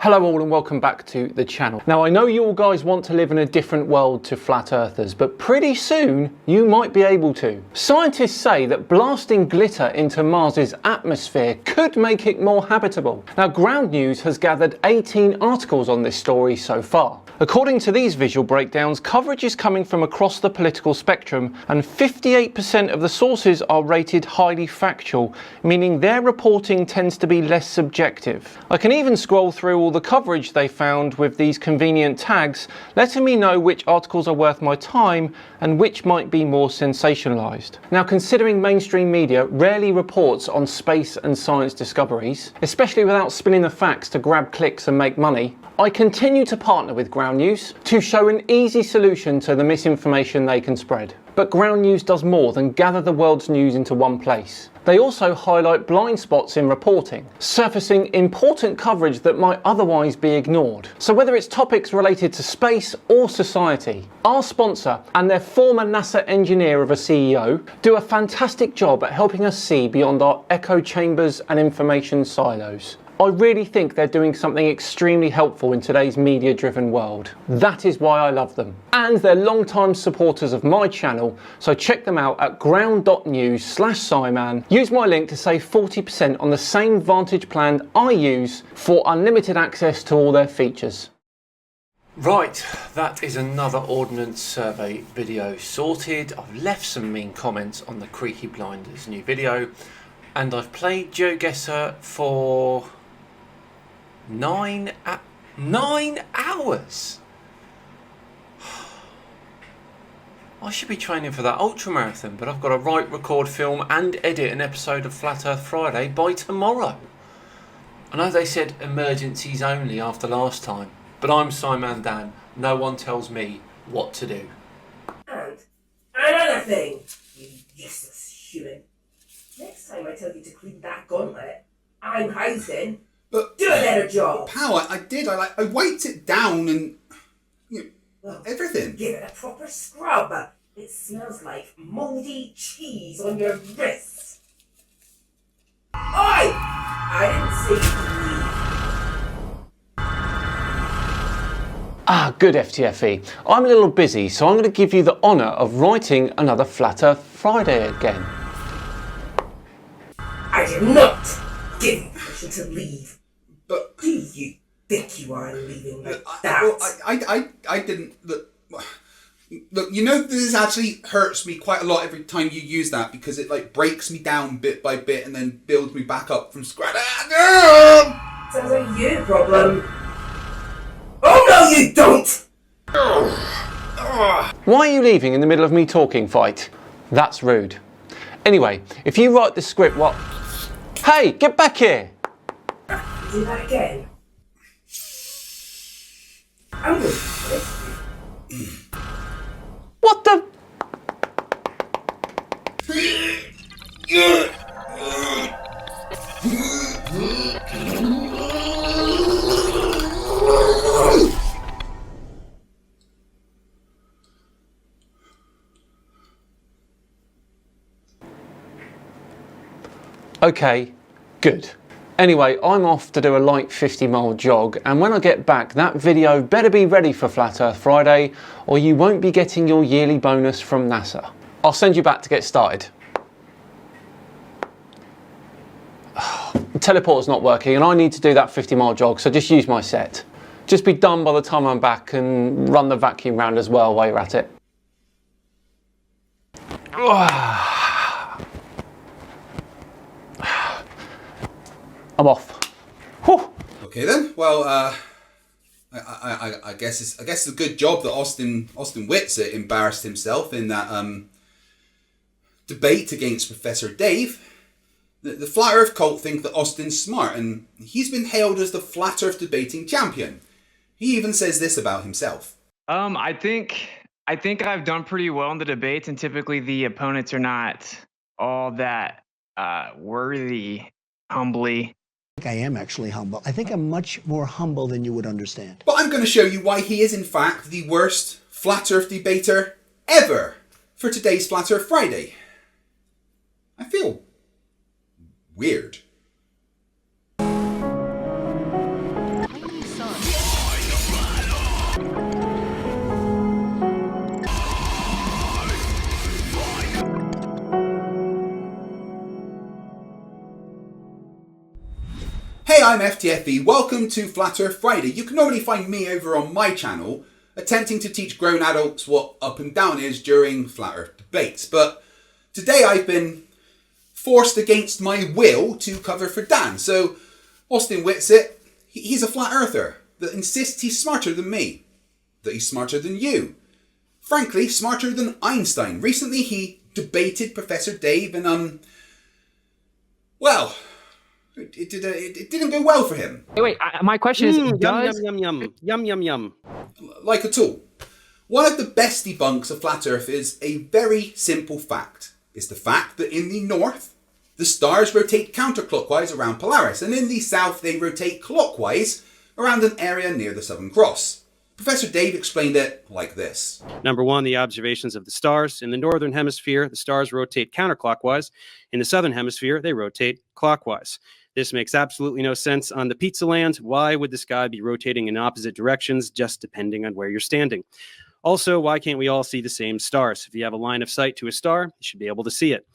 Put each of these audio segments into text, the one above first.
Hello all and welcome back to the channel. Now I know you all guys want to live in a different world to flat earthers, but pretty soon you might be able to. Scientists say that blasting glitter into Mars's atmosphere could make it more habitable. Now Ground News has gathered 18 articles on this story so far. According to these visual breakdowns, coverage is coming from across the political spectrum and 58% of the sources are rated highly factual, meaning their reporting tends to be less subjective. I can even scroll through all the coverage they found with these convenient tags, letting me know which articles are worth my time and which might be more sensationalised. Now considering mainstream media rarely reports on space and science discoveries, especially without spinning the facts to grab clicks and make money, I continue to partner with Ground News to show an easy solution to the misinformation they can spread. But Ground News does more than gather the world's news into one place. They also highlight blind spots in reporting, surfacing important coverage that might otherwise be ignored. So whether it's topics related to space or society, our sponsor and their former NASA engineer of a CEO do a fantastic job at helping us see beyond our echo chambers and information silos. I really think they're doing something extremely helpful in today's media-driven world. That is why I love them. And they're long-time supporters of my channel, so check them out at ground.news/Simon. Use my link to save 40% on the same Vantage plan I use for unlimited access to all their features. Right, that is another Ordnance Survey video sorted. I've left some mean comments on the Creaky Blinders new video, and I've played GeoGuessr for 9 hours. I should be training for that ultramarathon, but I've got to write, record, film and edit an episode of Flat Earth Friday by tomorrow. I know they said emergencies only after last time, but I'm Simon Dan. No one tells me what to do. And another thing, you useless human. Next time I tell you to clean that gauntlet, I'm housing. But do a better job. Pal, I did. I wiped it down and everything. Give it a proper scrub. It smells like mouldy cheese on your wrists. Oi! I didn't say Ah, good FTFE. I'm a little busy, so I'm going to give you the honour of writing another Flat Earth Friday again. I did not give you permission to leave. But do you think you are leaving like that? I didn't. Look, you know, this actually hurts me quite a lot every time you use that, because it breaks me down bit by bit and then builds me back up from scratch. Sounds like you problem. Oh no, you don't! Why are you leaving in the middle of me talking, Fight? That's rude. Anyway, if you write the script, what? Hey, get back here! Do that again. I'm going to this. What the? Okay, good. Anyway, I'm off to do a light 50-mile jog, and when I get back, that video better be ready for Flat Earth Friday, or you won't be getting your yearly bonus from NASA. I'll send you back to get started. The teleporter's not working, and I need to do that 50-mile jog, so just use my set. Just be done by the time I'm back, and run the vacuum round as well while you're at it. I'm off. Whew. Okay then. Well, I guess it's a good job that Austin Witsit embarrassed himself in that debate against Professor Dave. The Flat Earth cult think that Austin's smart, and he's been hailed as the Flat Earth debating champion. He even says this about himself. I think I've done pretty well in the debates, and typically the opponents are not all that worthy, humbly. I think I am actually humble. I think I'm much more humble than you would understand. But I'm going to show you why he is in fact the worst Flat Earth debater ever for today's Flat Earth Friday. I feel weird. So I'm FTFE. Welcome to Flat Earth Friday. You can normally find me over on my channel attempting to teach grown adults what up and down is during Flat Earth debates. But today I've been forced against my will to cover for Dan. So Austin Witsit, he's a flat earther that insists he's smarter than me, that he's smarter than you. Frankly, smarter than Einstein. Recently he debated Professor Dave and well, it didn't go well for him. Wait, my question is, Yum, yum, yum, yum, yum, yum. Like at all. One of the best debunks of Flat Earth is a very simple fact. It's the fact that in the north, the stars rotate counterclockwise around Polaris, and in the south they rotate clockwise around an area near the Southern Cross. Professor Dave explained it like this. Number one, the observations of the stars. In the northern hemisphere, the stars rotate counterclockwise. In the southern hemisphere, they rotate clockwise. This makes absolutely no sense on the pizza land. Why would the sky be rotating in opposite directions just depending on where you're standing? Also, why can't we all see the same stars? If you have a line of sight to a star, you should be able to see it.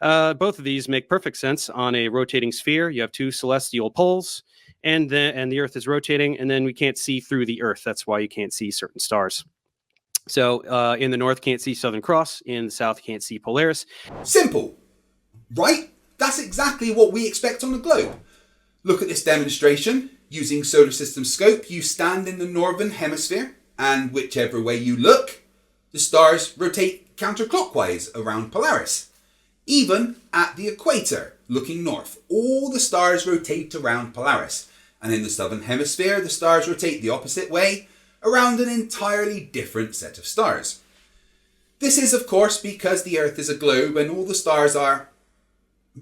Both of these make perfect sense. On a rotating sphere, you have two celestial poles, and the Earth is rotating, and then we can't see through the Earth. That's why you can't see certain stars. So in the north, can't see Southern Cross. In the south, can't see Polaris. Simple, right? That's exactly what we expect on the globe. Look at this demonstration. Using solar system scope, you stand in the northern hemisphere, and whichever way you look, the stars rotate counterclockwise around Polaris. Even at the equator, looking north, all the stars rotate around Polaris. And in the southern hemisphere, the stars rotate the opposite way, around an entirely different set of stars. This is, of course, because the Earth is a globe and all the stars are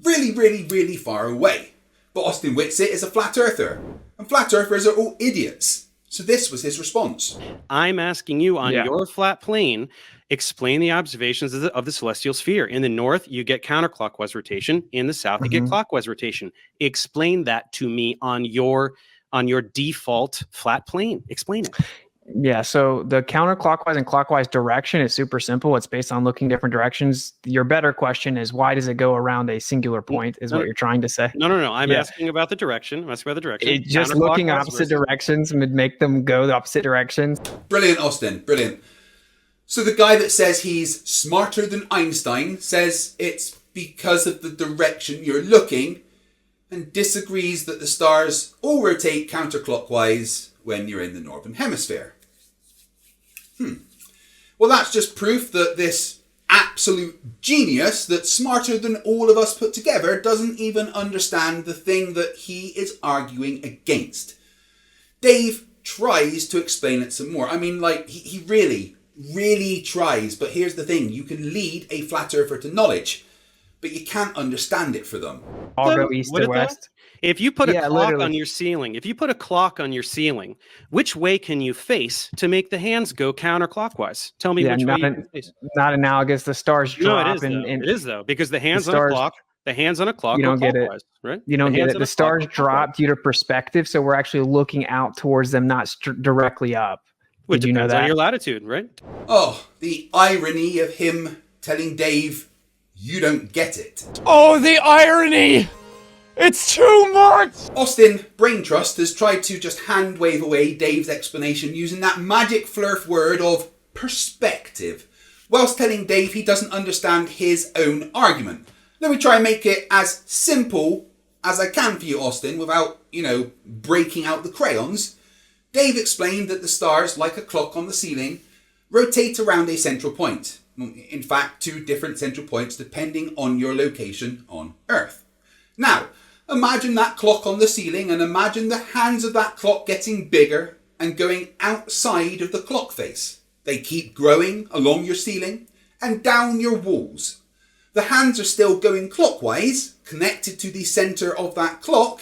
really, really, really far away. But Austin Witsit is a flat earther, and flat earthers are all idiots. So this was his response. I'm asking you on your flat plane, explain the observations of the celestial sphere. In the north, you get counterclockwise rotation. In the south, you get clockwise rotation. Explain that to me on your default flat plane. Explain it. Yeah, so the counterclockwise and clockwise direction is super simple. It's based on looking different directions. Your better question is, why does it go around a singular point, is what you're trying to say. No. I'm asking about the direction. I'm asking about the direction. It just looking opposite directions would make them go the opposite directions. Brilliant, Austin. Brilliant. So the guy that says he's smarter than Einstein says it's because of the direction you're looking and disagrees that the stars all rotate counterclockwise when you're in the northern hemisphere. Well, that's just proof that this absolute genius that's smarter than all of us put together doesn't even understand the thing that he is arguing against. Dave tries to explain it some more. I mean, like, he really tries, but here's the thing. You can lead a flat earther to knowledge, but you can't understand it for them. I'll go east to west. If you put a clock on your ceiling, which way can you face to make the hands go counterclockwise? Tell me which way you can face. Not analogous. The stars drop. It is though, because the hands on a clock you don't get it. Right? You don't get it. The stars drop due to perspective, so we're actually looking out towards them, not directly up. Which Did you know depends that? on your latitude, right? Oh, the irony of him telling Dave, you don't get it. Oh, the irony! It's too much! Austin, Brain Trust, has tried to just hand wave away Dave's explanation using that magic flurf word of perspective, whilst telling Dave he doesn't understand his own argument. Let me try and make it as simple as I can for you, Austin, without, breaking out the crayons. Dave explained that the stars, like a clock on the ceiling, rotate around a central point. In fact, two different central points depending on your location on Earth. Now, imagine that clock on the ceiling and imagine the hands of that clock getting bigger and going outside of the clock face. They keep growing along your ceiling and down your walls. The hands are still going clockwise, connected to the centre of that clock,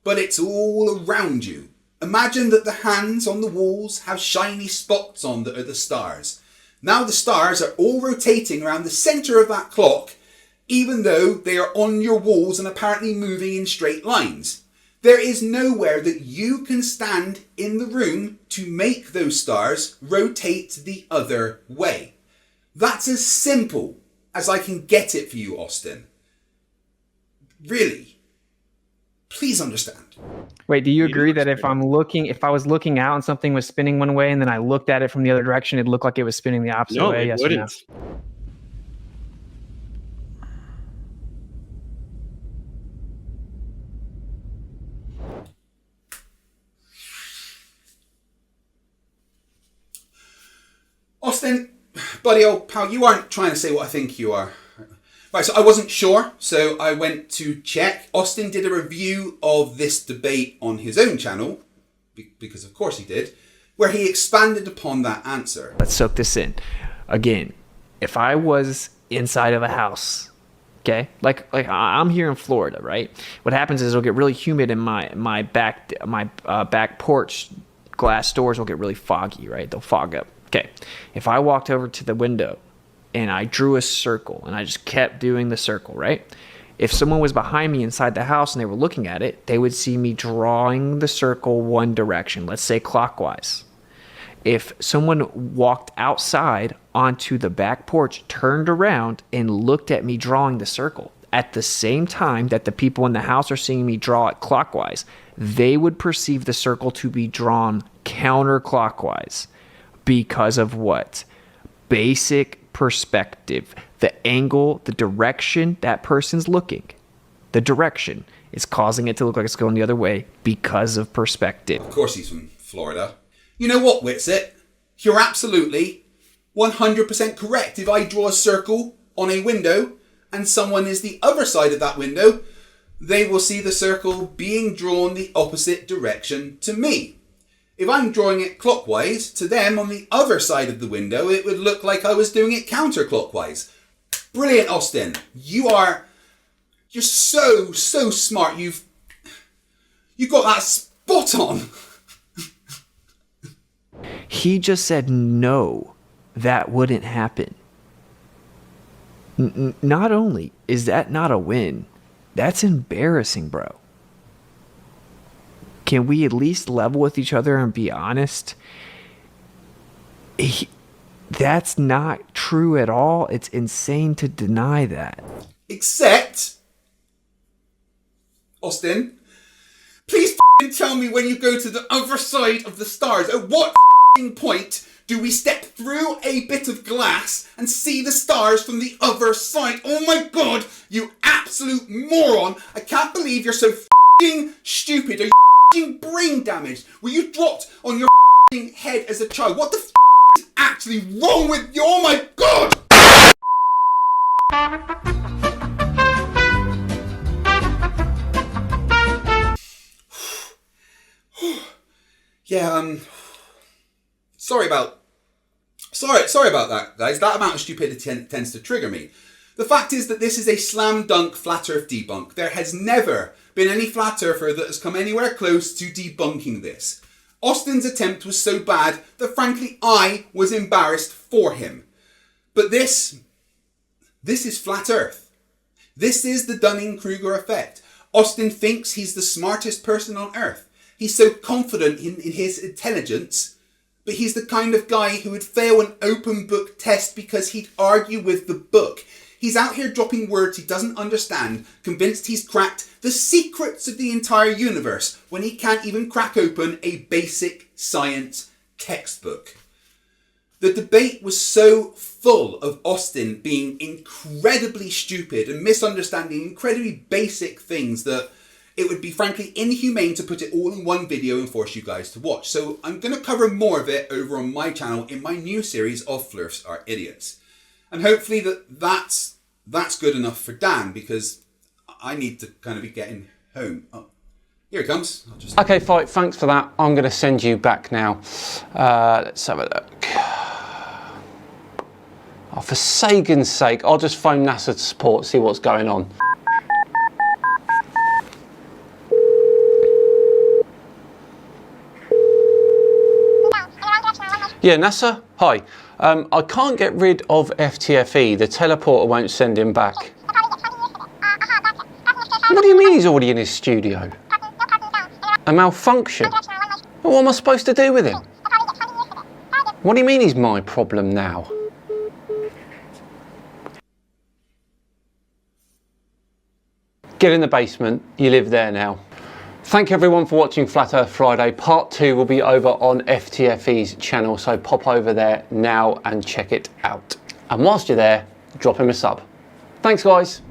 but it's all around you. Imagine that the hands on the walls have shiny spots on that are the stars. Now the stars are all rotating around the centre of that clock, even though they are on your walls and apparently moving in straight lines. There is nowhere that you can stand in the room to make those stars rotate the other way. That's as simple as I can get it for you, Austin. Really, please understand. Wait, do you Maybe agree looks that if better. if I was looking out and something was spinning one way and then I looked at it from the other direction, it'd look like it was spinning the opposite No, way? it Yes or no? wouldn't. Austin, buddy old pal, you aren't trying to say what I think you are. Right, so I wasn't sure, so I went to check. Austin did a review of this debate on his own channel, because of course he did, where he expanded upon that answer. Let's soak this in. Again, if I was inside of a house, okay, like I'm here in Florida, right? What happens is it'll get really humid in my back porch. Glass doors will get really foggy, right? They'll fog up. Okay, if I walked over to the window and I drew a circle and I just kept doing the circle, right? If someone was behind me inside the house and they were looking at it, they would see me drawing the circle one direction, let's say clockwise. If someone walked outside onto the back porch, turned around and looked at me drawing the circle, at the same time that the people in the house are seeing me draw it clockwise, they would perceive the circle to be drawn counterclockwise. Because of what? Basic perspective. The angle, the direction that person's looking. The direction is causing it to look like it's going the other way because of perspective. Of course he's from Florida. You know what, Witsit? You're absolutely 100% correct. If I draw a circle on a window and someone is the other side of that window, they will see the circle being drawn the opposite direction to me. If I'm drawing it clockwise, to them on the other side of the window, it would look like I was doing it counterclockwise. Brilliant, Austin. You're so smart. You've got that spot on. He just said no, that wouldn't happen. Not only is that not a win, that's embarrassing, bro. Can we at least level with each other and be honest? That's not true at all. It's insane to deny that. Except, Austin, please tell me when you go to the other side of the stars. At what point do we step through a bit of glass and see the stars from the other side? Oh my god, you absolute moron. I can't believe you're so stupid. Are you brain damaged? Were you dropped on your head as a child? What the is actually wrong with you? Oh my god! Yeah, sorry about that, guys. That amount of stupidity tends to trigger me. The fact is that this is a slam dunk flat earth debunk. There has never been any flat earther that has come anywhere close to debunking this. Austin's attempt was so bad that frankly I was embarrassed for him. But this is flat earth. This is the Dunning-Kruger effect. Austin thinks he's the smartest person on earth. He's so confident in his intelligence, but he's the kind of guy who would fail an open book test because he'd argue with the book. He's out here dropping words he doesn't understand, convinced he's cracked the secrets of the entire universe when he can't even crack open a basic science textbook. The debate was so full of Austin being incredibly stupid and misunderstanding incredibly basic things that it would be frankly inhumane to put it all in one video and force you guys to watch. So I'm going to cover more of it over on my channel in my new series of Flirfs Are Idiots. And hopefully that's good enough for Dan, because I need to kind of be getting home. Oh, here it comes. Okay, Fight, thanks for that. I'm going to send you back now. Let's have a look. Oh, for Sagan's sake, I'll just phone NASA to support, see what's going on. Yeah, NASA? Hi. I can't get rid of FTFE. The teleporter won't send him back. What do you mean he's already in his studio? A malfunction? What am I supposed to do with him? What do you mean he's my problem now? Get in the basement. You live there now. Thank you everyone for watching Flat Earth Friday. Part 2 will be over on FTFE's channel, so pop over there now and check it out. And whilst you're there, drop him a sub. Thanks guys.